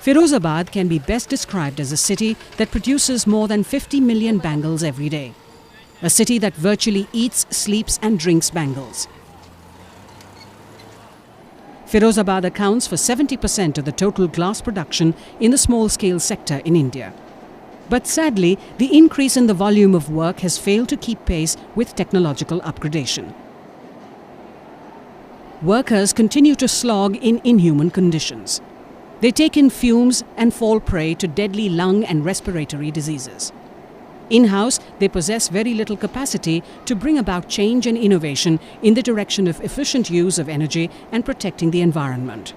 Firozabad can be best described as a city that produces more than 50 million bangles every day. A city that virtually eats, sleeps and drinks bangles. Firozabad accounts for 70% of the total glass production in the small-scale sector in India. But sadly, the increase in the volume of work has failed to keep pace with technological upgradation. Workers continue to slog in inhuman conditions. They take in fumes and fall prey to deadly lung and respiratory diseases. In-house, they possess very little capacity to bring about change and innovation in the direction of efficient use of energy and protecting the environment.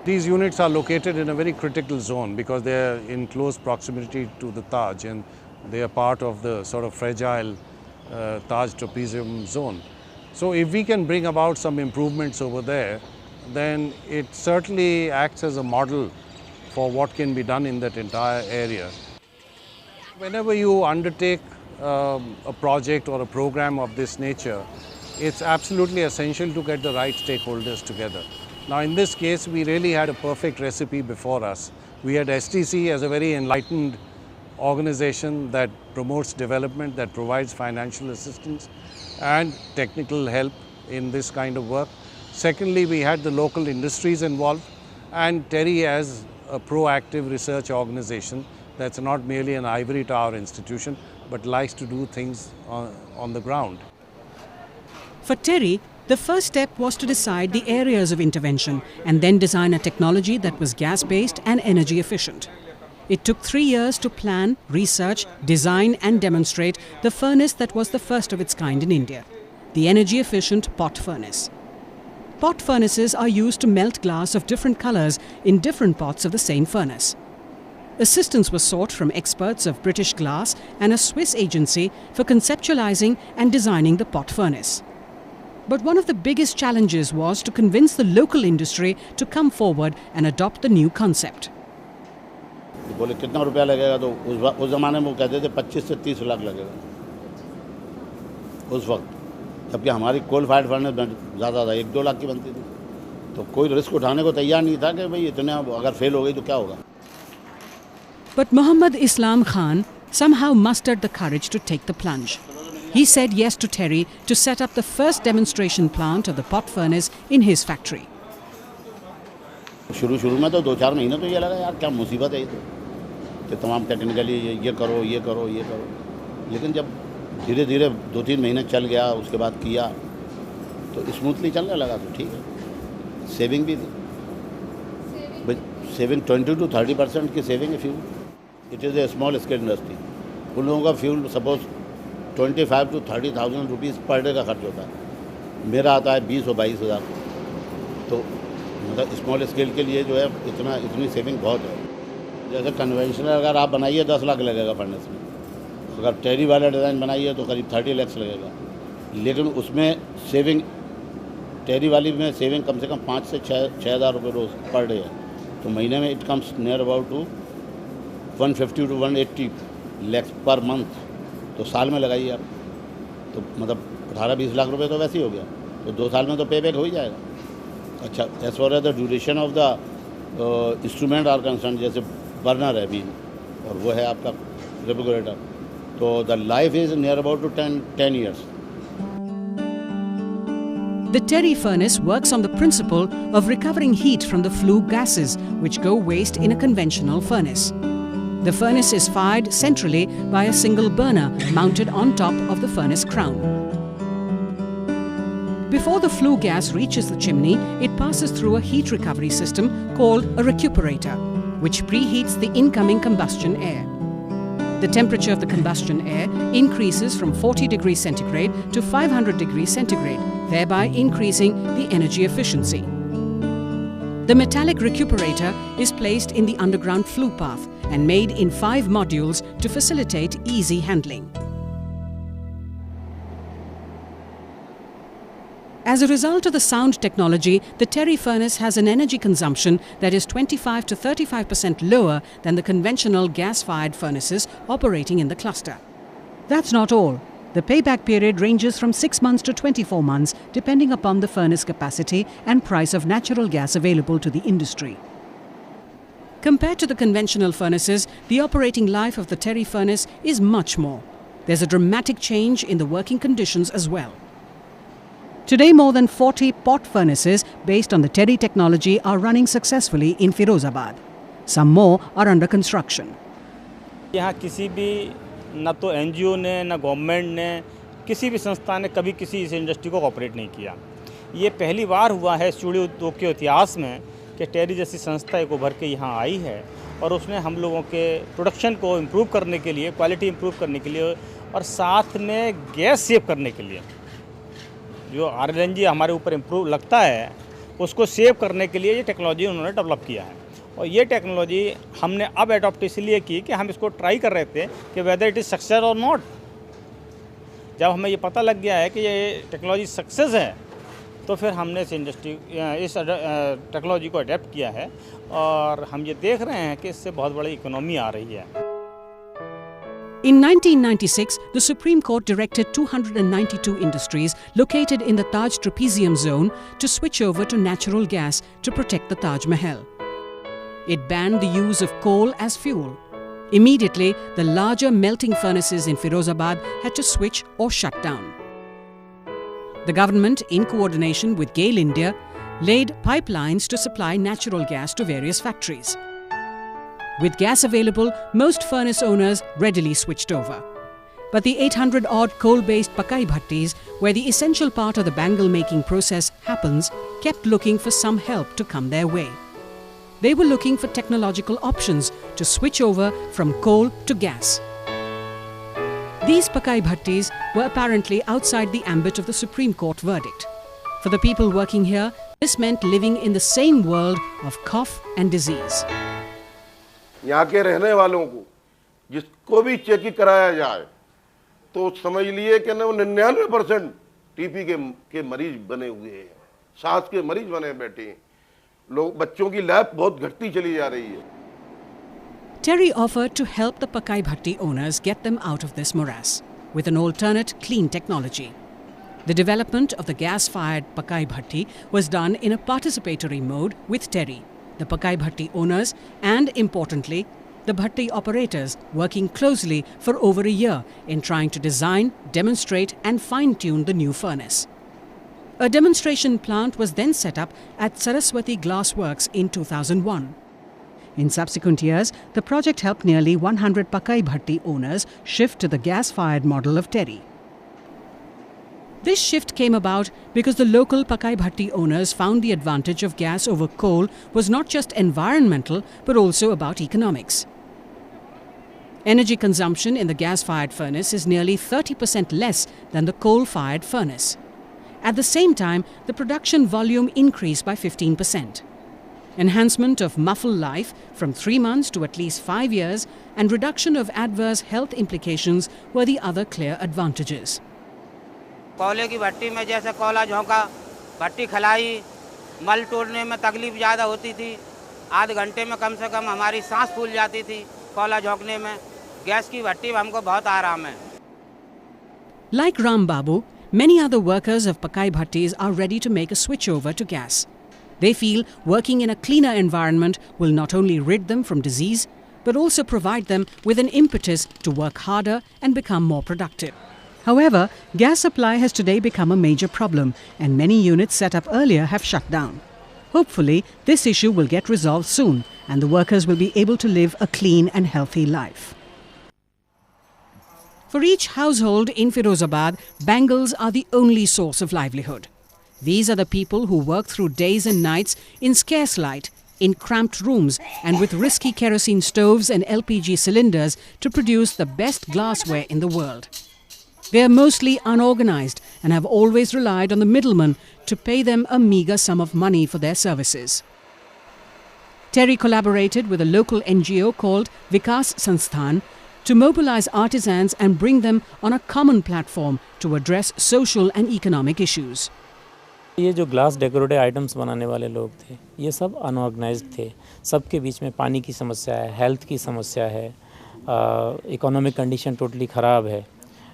These units are located in a very critical zone because they are in close proximity to the Taj, and they are part of the sort of fragile Taj trapezium zone. So if we can bring about some improvements over there, then it certainly acts as a model for what can be done in that entire area. Whenever you undertake a project or a program of this nature, it's absolutely essential to get the right stakeholders together. Now in this case, we really had a perfect recipe before us. We had STC as a very enlightened organization that promotes development, that provides financial assistance and technical help in this kind of work. Secondly, we had the local industries involved, and TERI as a proactive research organization that's not merely an ivory tower institution, but likes to do things on the ground. For TERI, the first step was to decide the areas of intervention and then design a technology that was gas-based and energy efficient. It took 3 years to plan, research, design and demonstrate the furnace that was the first of its kind in India, the energy-efficient pot furnace. Pot furnaces are used to melt glass of different colors in different pots of the same furnace. Assistance was sought from experts of British Glass and a Swiss agency for conceptualizing and designing the pot furnace. But one of the biggest challenges was to convince the local industry to come forward and adopt the new concept. बोले कितना रुपया लगेगा, तो उस ज़माने में वो कहते थे 25 से 30 लाख लगेगा उस वक्त, जबकि हमारी कोल फायर्ड फर्नेस ज़्यादा था, 1-2 लाख की बनती थी। तो कोई रिस्क उठाने को तैयार नहीं था कि भाई इतने अगर फेल हो गई तो क्या होगा। But Muhammad Islam Khan somehow mustered the courage to take the plunge. He said yes to TERI to set up the first demonstration plant of the pot furnace in his factory. शुरू में तो 2-4 महीने तो ये लगा यार क्या मुसीबत है ये, तो तमाम टेक्निकली ये करो ये करो ये करो, लेकिन जब धीरे धीरे 2-3 महीने चल गया, उसके बाद किया तो स्मूथली चलने लगा, तो ठीक है। सेविंग भी थी, सेविंग 20 to 30% की सेविंग है fuel. It is a small scale industry. उन लोगों का fuel suppose 25,000 to 30,000 rupees per day का खर्च होता है, मेरा आता है 20 और 22,000। तो मतलब स्मॉल स्केल के लिए जो है इतनी सेविंग बहुत है। जैसे कन्वेंशनल अगर आप बनाइए 10 लाख लगेगा फर्नेस में, अगर टेरी वाला डिज़ाइन बनाइए तो करीब 30 लाख लगेगा, लेकिन उसमें सेविंग टेरी वाली में सेविंग कम से कम 5 से 6,000 रुपये रोज़ पर डे है। तो महीने में it comes near about to 150 to 180 lakh per month. तो साल में लगाइए आप, तो मतलब 18-20 लाख रुपए तो वैसे ही हो गया, तो 2 साल में तो पे बैक हो ही जाएगा। अच्छा, as far as the duration of the instrument are concern, जैसे बर्नर है बीन और वो है आपका रेफ्रिजरेटर, तो the life is near about two 10 years. The TERI furnace works on the principle of recovering heat from the flue gases which go waste in a conventional furnace. The furnace is fired centrally by a single burner mounted on top of the furnace crown. Before the flue gas reaches the chimney, it passes through a heat recovery system called a recuperator, which preheats the incoming combustion air. The temperature of the combustion air increases from 40 degrees centigrade to 500 degrees centigrade, thereby increasing the energy efficiency. The metallic recuperator is placed in the underground flue path and made in 5 modules to facilitate easy handling. As a result of the sound technology, the TERI furnace has an energy consumption that is 25 to 35% lower than the conventional gas-fired furnaces operating in the cluster. That's not all. The payback period ranges from 6 months to 24 months, depending upon the furnace capacity and price of natural gas available to the industry. Compared to the conventional furnaces, the operating life of the Terry furnace is much more. There's a dramatic change in the working conditions as well. Today, more than 40 pot furnaces based on the Terry technology are running successfully in Firozabad. Some more are under construction. यहाँ किसी भी न तो NGO ने न government ने किसी भी संस्था ने कभी किसी इस इंडस्ट्री को ऑपरेट नहीं किया। ये पहली बार हुआ है चूड़ी उद्योग के इतिहास में कि टेरी जैसी संस्था एक उभर के यहाँ आई है और उसने हम लोगों के प्रोडक्शन को इम्प्रूव करने के लिए, क्वालिटी इम्प्रूव करने के लिए और साथ में गैस सेव करने के लिए, जो RLNG हमारे ऊपर इम्प्रूव लगता है उसको सेव करने के लिए ये टेक्नोलॉजी उन्होंने डेवलप किया है। और ये टेक्नोलॉजी हमने अब अडॉप्ट इसलिए की कि हम इसको ट्राई कर रहे थे कि वेदर इट इज़ सक्सेस और नॉट। जब हमें ये पता लग गया है कि ये टेक्नोलॉजी सक्सेस है तो फिर हमने इस टेक्नोलॉजी को अडेप्ट किया है और हम ये देख रहे हैं कि इससे बहुत बड़ी इकोनॉमी आ रही है। In 1996, the Supreme Court directed 292 industries located in the Taj Trapezium zone to switch over to natural gas to protect the Taj Mahal. It banned the use of coal as fuel. Immediately, the larger melting furnaces in Firozabad had to switch or shut down. The government, in coordination with GAIL India, laid pipelines to supply natural gas to various factories. With gas available, most furnace owners readily switched over. But the 800-odd coal-based Pakai Bhattis, where the essential part of the bangle-making process happens, kept looking for some help to come their way. They were looking for technological options to switch over from coal to gas. These Pakai Bhattis were apparently outside the ambit of the Supreme Court verdict. For the people working here, this meant living in the same world of cough and disease. यहाँ के रहने वालों को जिसको भी check कराया जाए तो समझ लिए कि वो 99% टीपी के मरीज बने हुए हैं, सांस के मरीज बने बैठे हैं। लोग बच्चों की लाइफ बहुत घटती चली जा रही है। Terry offered to help the Pakai Bhatti owners get them out of this morass with an alternate clean technology. The development of the gas-fired Pakai Bhatti was done in a participatory mode with Terry, the Pakai Bhatti owners and, importantly, the Bhatti operators working closely for over a year in trying to design, demonstrate and fine-tune the new furnace. A demonstration plant was then set up at Saraswati Glass Works in 2001. In subsequent years, the project helped nearly 100 Pakai Bhatti owners shift to the gas-fired model of Terry. This shift came about because the local Pakai Bhatti owners found the advantage of gas over coal was not just environmental but also about economics. Energy consumption in the gas-fired furnace is nearly 30% less than the coal-fired furnace. At the same time, the production volume increased by 15%. Enhancement of muffle life from 3 months to at least 5 years and reduction of adverse health implications were the other clear advantages. कोयले की भट्टी में जैसे कोयला झोंका, भट्टी खलाई, मल तोड़ने में तकलीफ ज़्यादा होती थी। आध घंटे में कम से कम हमारी सांस फूल जाती थी कोयला झोंकने में। गैस की भट्टी में हमको बहुत आराम है। Like Ram Babu, many other workers of Pakai Bhattis are ready to make a switch over to gas. They feel working in a cleaner environment will not only rid them from disease, but also provide them with an impetus to work harder and become more productive. However, gas supply has today become a major problem and many units set up earlier have shut down. Hopefully, this issue will get resolved soon and the workers will be able to live a clean and healthy life. For each household in Firozabad, bangles are the only source of livelihood. These are the people who work through days and nights in scarce light, in cramped rooms and with risky kerosene stoves and LPG cylinders to produce the best glassware in the world. They are mostly unorganized and have always relied on the middlemen to pay them a meager sum of money for their services. Terry collaborated with a local NGO called Vikas Sansthan to mobilize artisans and bring them on a common platform to address social and economic issues. ये जो glass decorative items बनाने वाले लोग थे, ये सब unorganised थे। सबके बीच में पानी की समस्या है, हेल्थ की समस्या है, इकोनॉमिक कंडीशन टोटली ख़राब है,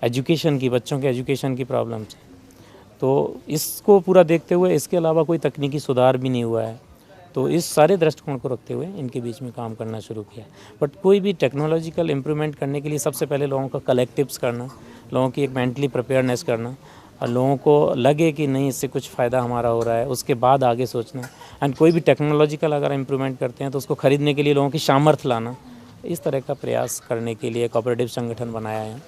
एजुकेशन की, बच्चों के एजुकेशन की प्रॉब्लम्स है। तो इसको पूरा देखते हुए इसके अलावा कोई तकनीकी सुधार भी नहीं हुआ है। तो इस सारे दृष्टिकोण को रखते हुए इनके बीच में काम करना शुरू किया। बट कोई भी टेक्नोलॉजिकल इम्प्रूवमेंट करने के लिए सबसे पहले लोगों का कलेक्टिव्स करना, लोगों की एक मेंटली प्रिपेयरनेस करना, और लोगों को लगे कि नहीं इससे कुछ फ़ायदा हमारा हो रहा है, उसके बाद आगे सोचना। एंड कोई भी टेक्नोलॉजिकल अगर इम्प्रूवमेंट करते हैं तो उसको ख़रीदने के लिए लोगों की सामर्थ्य लाना, इस तरह का प्रयास करने के लिए कोऑपरेटिव संगठन बनाया है।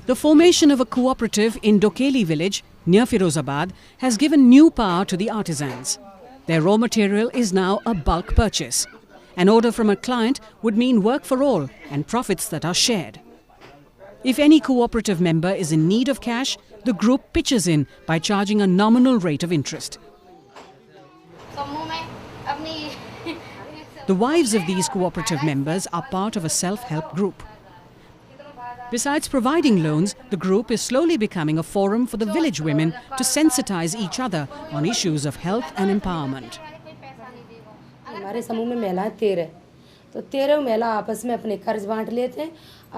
The formation of a cooperative in Dokeli village near Firozabad has given new power to the artisans. Their raw material is now a bulk purchase. An order from a client would mean work for all and profits that are shared. If any cooperative member is in need of cash, the group pitches in by charging a nominal rate of interest. The wives of these cooperative members are part of a self-help group. Besides providing loans, the group is slowly becoming a forum for the village women to sensitize each other on issues of health and empowerment. हमारे समूह में महिलाएं 13, तो 13 महिला आपस में अपने कर्ज बांट लेते हैं।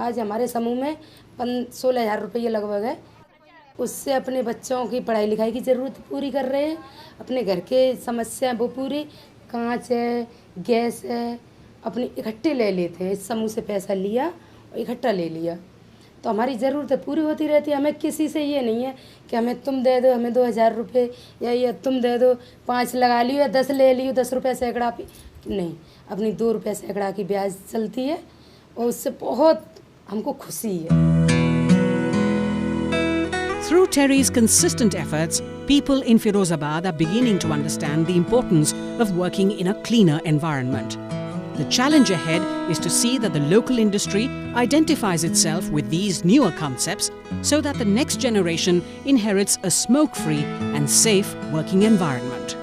आज हमारे समूह में 16,000 रुपये लगभग है। उससे अपने बच्चों की पढ़ाई लिखाई की ज़रूरत पूरी कर रहे हैं, अपने घर के समस्या वो पूरी, कांच है, गैस है, अपनी इकट्ठे ले लेते हैं। इस समूह से पैसा लिया और इकट्ठा ले लिया तो हमारी ज़रूरतें पूरी होती रहती है। हमें किसी से ये नहीं है कि हमें तुम दे दो हमें 2,000 रुपये, या तुम दे दो 5 लगा लियो या 10 ले लियो, 10 रुपये सैकड़ा पे नहीं, अपनी 2 रुपये सैकड़ा की ब्याज चलती है और उससे बहुत हमको खुशी है। Through Terry's consistent efforts, people in Firozabad are beginning to understand the importance of working in a cleaner environment. The challenge ahead is to see that the local industry identifies itself with these newer concepts so that the next generation inherits a smoke-free and safe working environment.